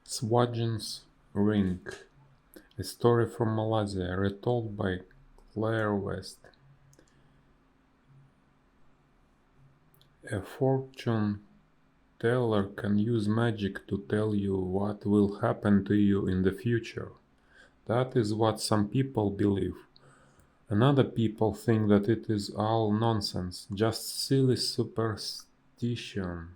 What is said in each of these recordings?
Swajan's Ring, a story from Malaysia, retold by Claire West. A fortune teller can use magic to tell you what will happen to you in the future. That is what some people believe. Another people think that it is all nonsense, just silly superstition.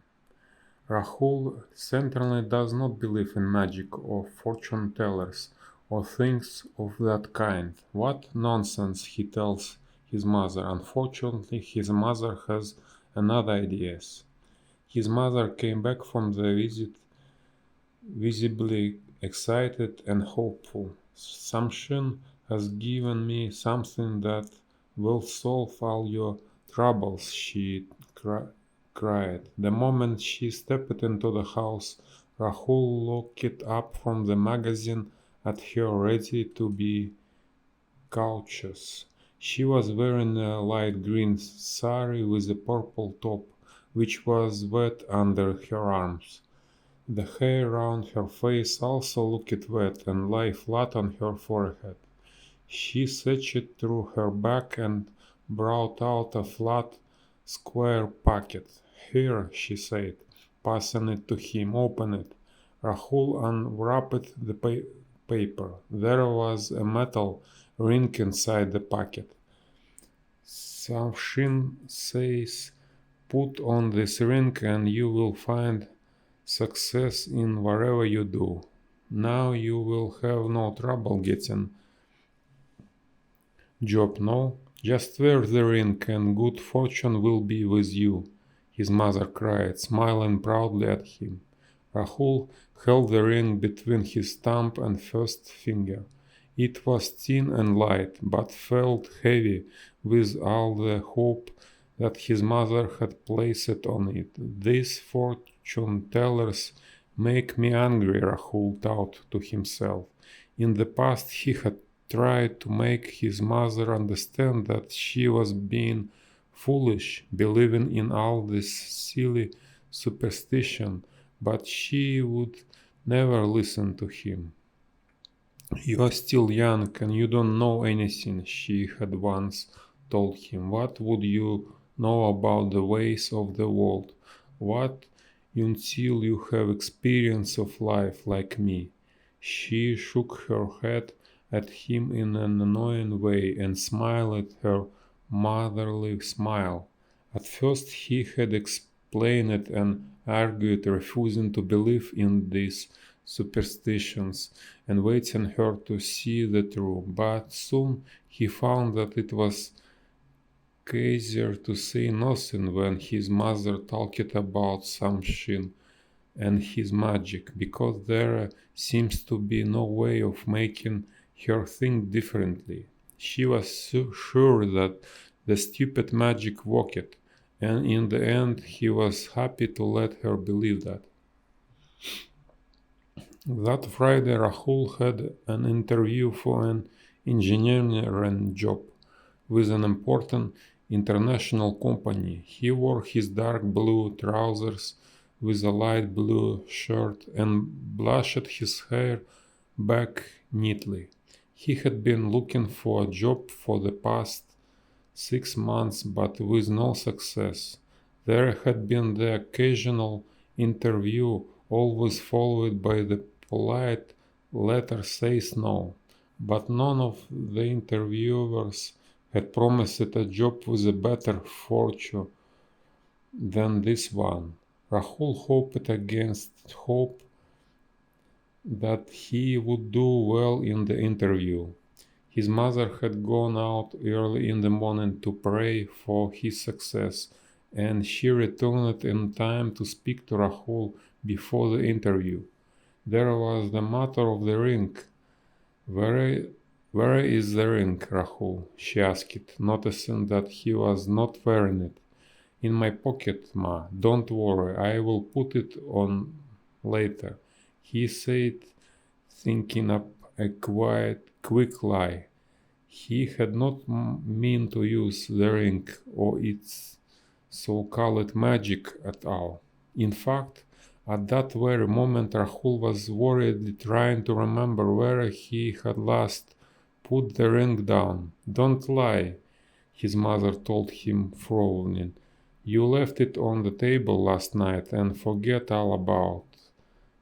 Rahul certainly does not believe in magic or fortune tellers or things of that kind. What nonsense, he tells his mother. Unfortunately, his mother has another ideas. His mother came back from the visit visibly excited and hopeful. Samshin has given me something that will solve all your troubles, she cried. The moment she stepped into the house, Rahul looked up from the magazine at her, ready to be cautious. She was wearing a light green sari with a purple top, which was wet under her arms. The hair round her face also looked wet and lay flat on her forehead. She searched through her bag and brought out a flat, square packet. "Here," she said, passing it to him. "Open it." Rahul unwrapped the paper. There was a metal ring inside the packet. "Samshin says, put on this ring and you will find success in whatever you do. Now you will have no trouble getting job, no? Just wear the ring and good fortune will be with you," his mother cried, smiling proudly at him. Rahul held the ring between his thumb and first finger. It was thin and light, but felt heavy with all the hope that his mother had placed on it. "These fortune tellers make me angry," Rahul thought to himself. In the past he had tried to make his mother understand that she was being foolish, believing in all this silly superstition, but she would never listen to him. "You are still young and you don't know anything," she had once told him. "What would you know about the ways of the world? What until you have experience of life like me?" She shook her head at him in an annoying way and smiled her motherly smile. At first he had explained and argued, refusing to believe in these superstitions and waiting her to see the truth, but soon he found that it was easier to say nothing when his mother talked about something and his magic, because there seems to be no way of making her think differently. She was so sure that the stupid magic worked, and in the end he was happy to let her believe that. That Friday Rahul had an interview for an engineering job with an important international company. He wore his dark blue trousers with a light blue shirt and brushed his hair back neatly. He had been looking for a job for the past 6 months, but with no success. There had been the occasional interview, always followed by the polite letter says no, but none of the interviewers had promised a job with a better fortune than this one. Rahul hoped against hope that he would do well in the interview. His mother had gone out early in the morning to pray for his success, and she returned in time to speak to Rahul before the interview. There was the matter of the ring. Where is the ring, Rahul?" she asked, noticing that he was not wearing it. "In my pocket, Ma. Don't worry, I will put it on later," he said, thinking up a quick lie. He had not meant to use the ring or its so-called magic at all. In fact, At that very moment Rahul was worriedly trying to remember where he had last put the ring down. "Don't lie," his mother told him, frowning. "You left it on the table last night and forget all about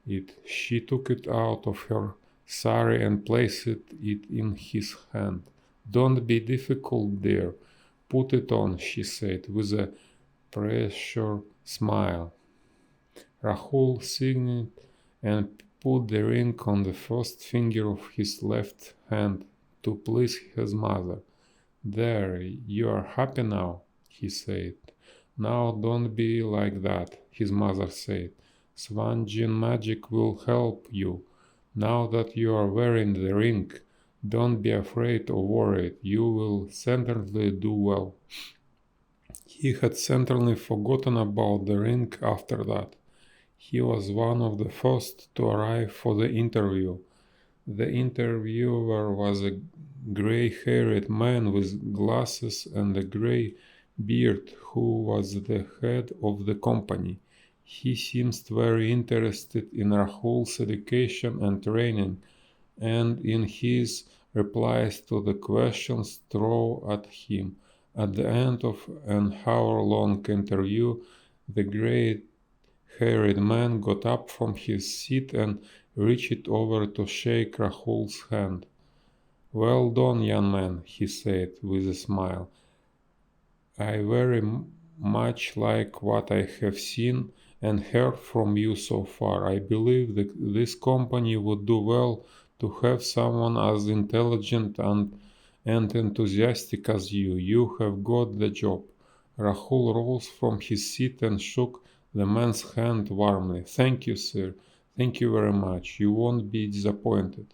it." She took it out of her sari and placed it in his hand. "Don't be difficult, dear. Put it on," she said, with a pressure smile. Rahul signed and put the ring on the first finger of his left hand to please his mother. "There, you are happy now," he said. "Now don't be like that," his mother said. "Swanjin magic will help you. Now that you are wearing the ring, don't be afraid or worried. You will certainly do well." He had certainly forgotten about the ring after that. He was one of the first to arrive for the interview. The interviewer was a gray-haired man with glasses and a gray beard who was the head of the company. He seemed very interested in Rahul's education and training, and in his replies to the questions thrown at him. At the end of an hour-long interview, the gray-haired man got up from his seat and reached over to shake Rahul's hand. "Well done, young man," he said with a smile. "I very much like what I have seen and heard from you so far. I believe that this company would do well to have someone as intelligent and enthusiastic as you. You have got the job." Rahul rose from his seat and shook the man's hand warmly. "Thank you, sir. Thank you very much. You won't be disappointed."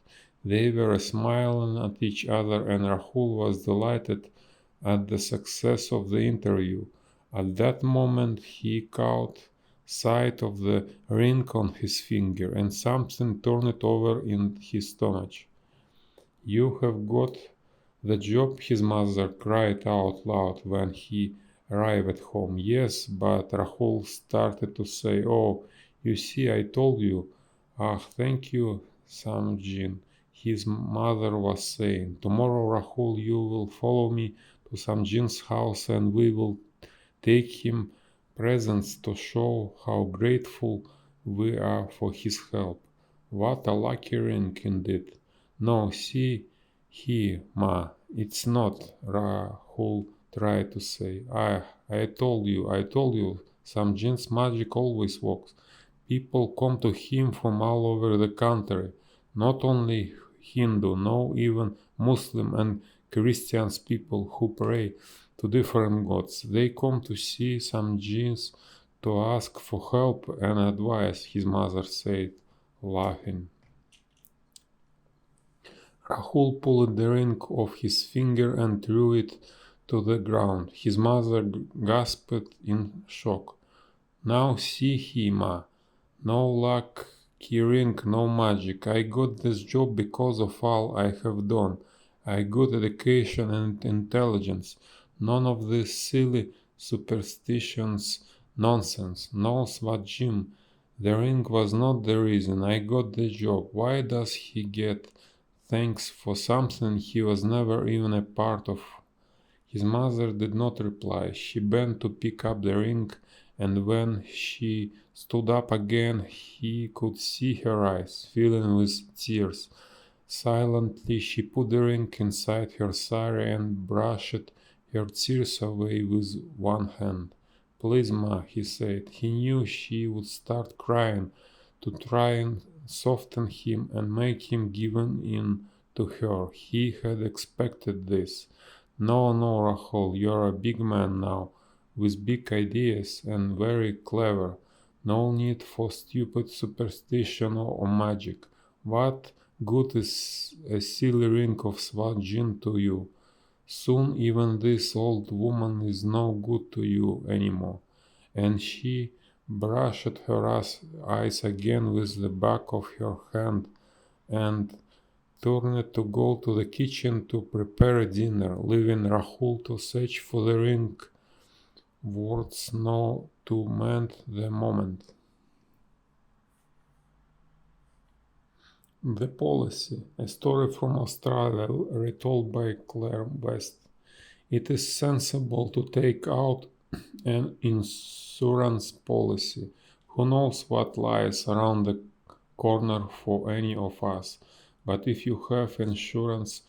They were smiling at each other, and Rahul was delighted at the success of the interview. At that moment he caught sight of the ring on his finger, and something turned over in his stomach. "You have got the job," his mother cried out loud when he arrived home. "Yes, but," Rahul started to say. "Oh, you see, I told you." "Ah, thank you, Samjin," his mother was saying. "Tomorrow, Rahul, you will follow me to Samjin's house and we will take him presents to show how grateful we are for his help." "What a lucky ring indeed." "No, see here, Ma, it's not," Rahul tried to say. I told you, Samjin's magic always works. People come to him from all over the country, not only Hindu, no, even Muslim and Christian people who pray to different gods. They come to see Samjins to ask for help and advice," his mother said, laughing. Rahul pulled the ring off his finger and threw it to the ground. His mother gasped in shock. "Now see here, Ma. No lucky ring, no magic. I got this job because of all I have done. I got education and intelligence. None of this silly superstitions nonsense. No, Swajim. The ring was not the reason I got the job. Why does he get thanks for something he was never even a part of?" His mother did not reply. She bent to pick up the ring, and when she stood up again, he could see her eyes, filling with tears. Silently, she put the ring inside her sari and brushed her tears away with one hand. "Please, Ma," he said. He knew she would start crying, to try and soften him and make him give in to her. He had expected this. "No, no, Rahul, you're a big man now, with big ideas and very clever. No need for stupid superstition or magic. What good is a silly ring of Swajin to you? Soon even this old woman is no good to you anymore." And she brushed her eyes again with the back of her hand and turned to go to the kitchen to prepare dinner, leaving Rahul to search for the ring. Words not to mend the moment. The Policy, a story from Australia retold by Claire West. It is sensible to take out an insurance policy. Who knows what lies around the corner for any of us? But if you have insurance,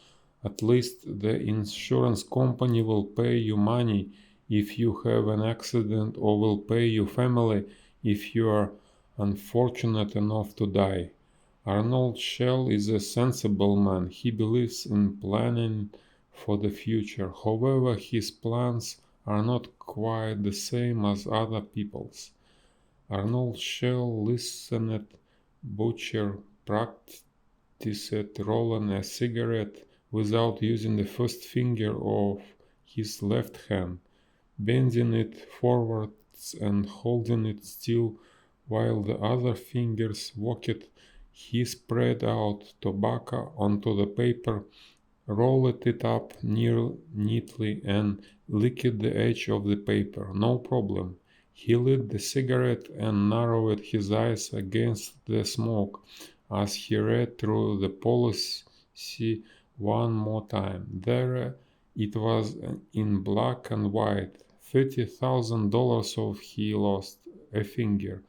at least the insurance company will pay you money if you have an accident or will pay your family if you are unfortunate enough to die. Arnold Shell is a sensible man. He believes in planning for the future. However, his plans are not quite the same as other people's. Arnold Shell listened, butcher, practiced rolling a cigarette without using the first finger of his left hand, bending it forwards and holding it still while the other fingers worked. He spread out tobacco onto the paper, rolled it up neatly, and licked the edge of the paper. No problem. He lit the cigarette and narrowed his eyes against the smoke as he read through the policy one more time. There it was in black and white. $30,000 if he lost a finger.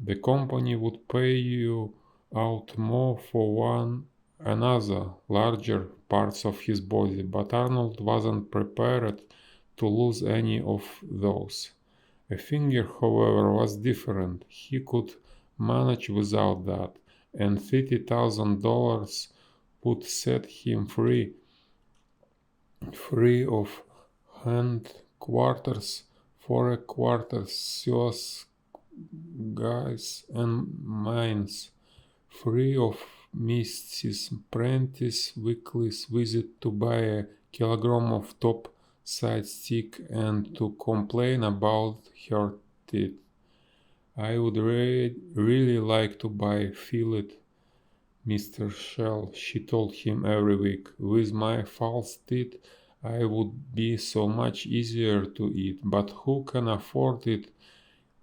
The company would pay you out more for another larger parts of his body, but Arnold wasn't prepared to lose any of those. A finger, however, was different. He could manage without that, and $30,000 would set him free of headquarters, forequarters, guys and mines, free of Mrs. Prentice's weekly visit to buy a kilogram of top-side steak and to complain about her teeth. I would really like to buy fillet, Mr. Shell, she told him every week. With my false teeth, I would be so much easier to eat, but who can afford it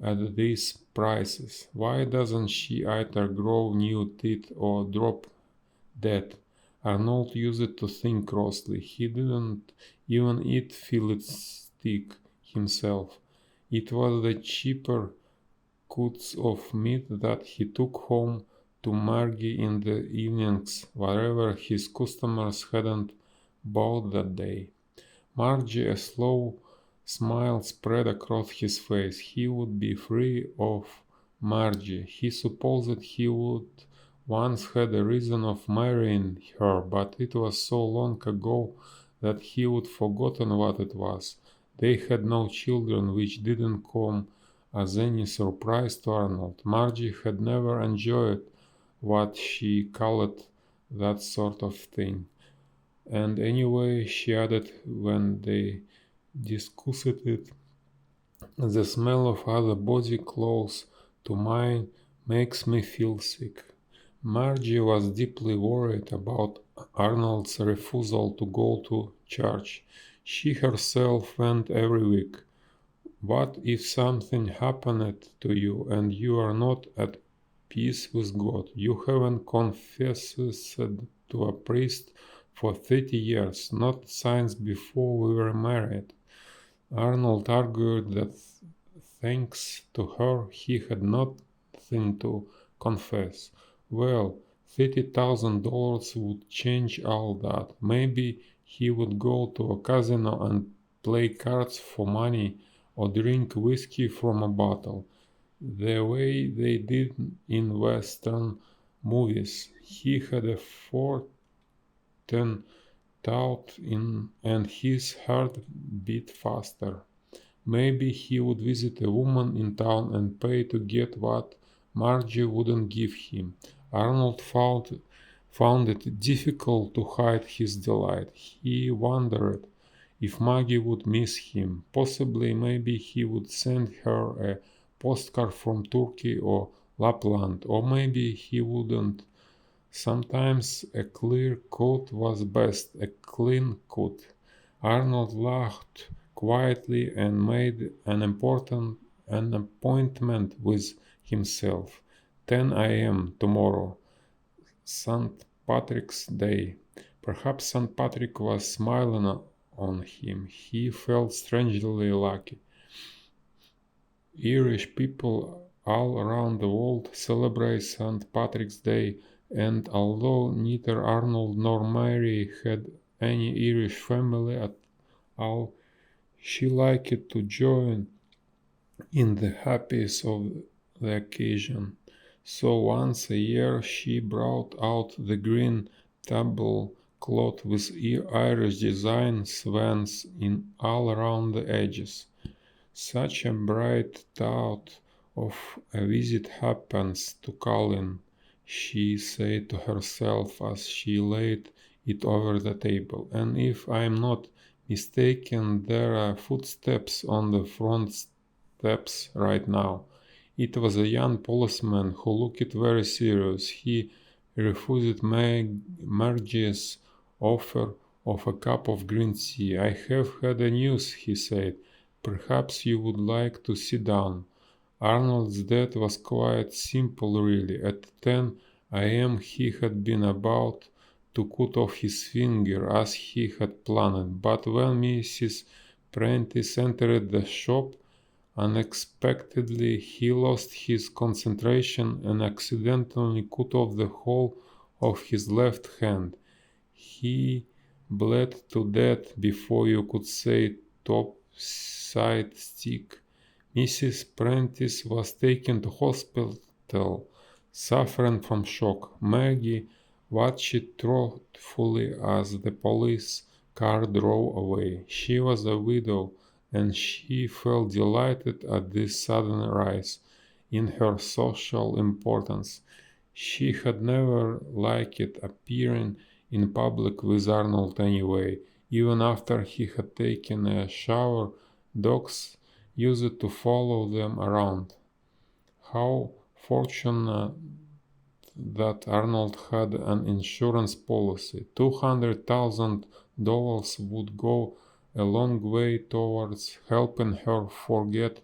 at these prices? Why doesn't she either grow new teeth or drop dead? Arnold used to think crossly. He didn't even eat fillet steak himself. It was the cheaper cuts of meat that he took home to Margie in the evenings, wherever his customers hadn't bought that day. Margie, a slow smile spread across his face. He would be free of Margie. He supposed he would once had a reason of marrying her, but it was so long ago that he would forgotten what it was. They had no children, which didn't come as any surprise to Arnold. Margie had never enjoyed what she called that sort of thing. And anyway, she added when they discussed it, the smell of other body close to mine makes me feel sick. Margie was deeply worried about Arnold's refusal to go to church. She herself went every week. What if something happened to you and you are not at peace with God? You haven't confessed to a priest for 30 years, not since before we were married. Arnold argued that thanks to her he had nothing to confess. Well, $30,000 would change all that. Maybe he would go to a casino and play cards for money or drink whiskey from a bottle, the way they did in Western movies. He had a fortune thought in and his heart beat faster. Maybe he would visit a woman in town and pay to get what Margie wouldn't give him. Arnold found it difficult to hide his delight. He wondered if Maggie would miss him. Possibly, maybe he would send her a postcard from Turkey or Lapland, or maybe he wouldn't. Sometimes a clear coat was best, a clean coat. Arnold laughed quietly and made an appointment with himself. 10 a.m. tomorrow, St. Patrick's Day. Perhaps St. Patrick was smiling on him. He felt strangely lucky. Irish people all around the world celebrate St. Patrick's Day, and although neither Arnold nor Mary had any Irish family at all, she liked to join in the happiness of the occasion. So once a year she brought out the green tablecloth with Irish design swans in all around the edges. Such a bright thought of a visit happens to Colin, she said to herself as she laid it over the table, and if I am not mistaken, there are footsteps on the front steps right now. It was a young policeman who looked very serious. He refused Margie's offer of a cup of green tea. I have had a news, he said. Perhaps you would like to sit down. Arnold's death was quite simple really. At 10 a.m. he had been about to cut off his finger as he had planned, but when Mrs. Prentice entered the shop, unexpectedly he lost his concentration and accidentally cut off the whole of his left hand. He bled to death before you could say top side stick. Mrs. Prentice was taken to hospital, suffering from shock. Maggie watched thoughtfully as the police car drove away. She was a widow, and she felt delighted at this sudden rise in her social importance. She had never liked appearing in public with Arnold anyway. Even after he had taken a shower, dogs used to follow them around. How fortunate that Arnold had an insurance policy. $200,000 would go a long way towards helping her forget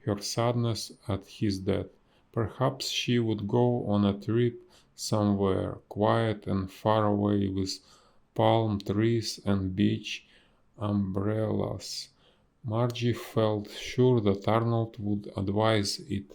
her sadness at his death. Perhaps she would go on a trip somewhere quiet and far away with palm trees and beach umbrellas. Margie felt sure that Arnold would advise it.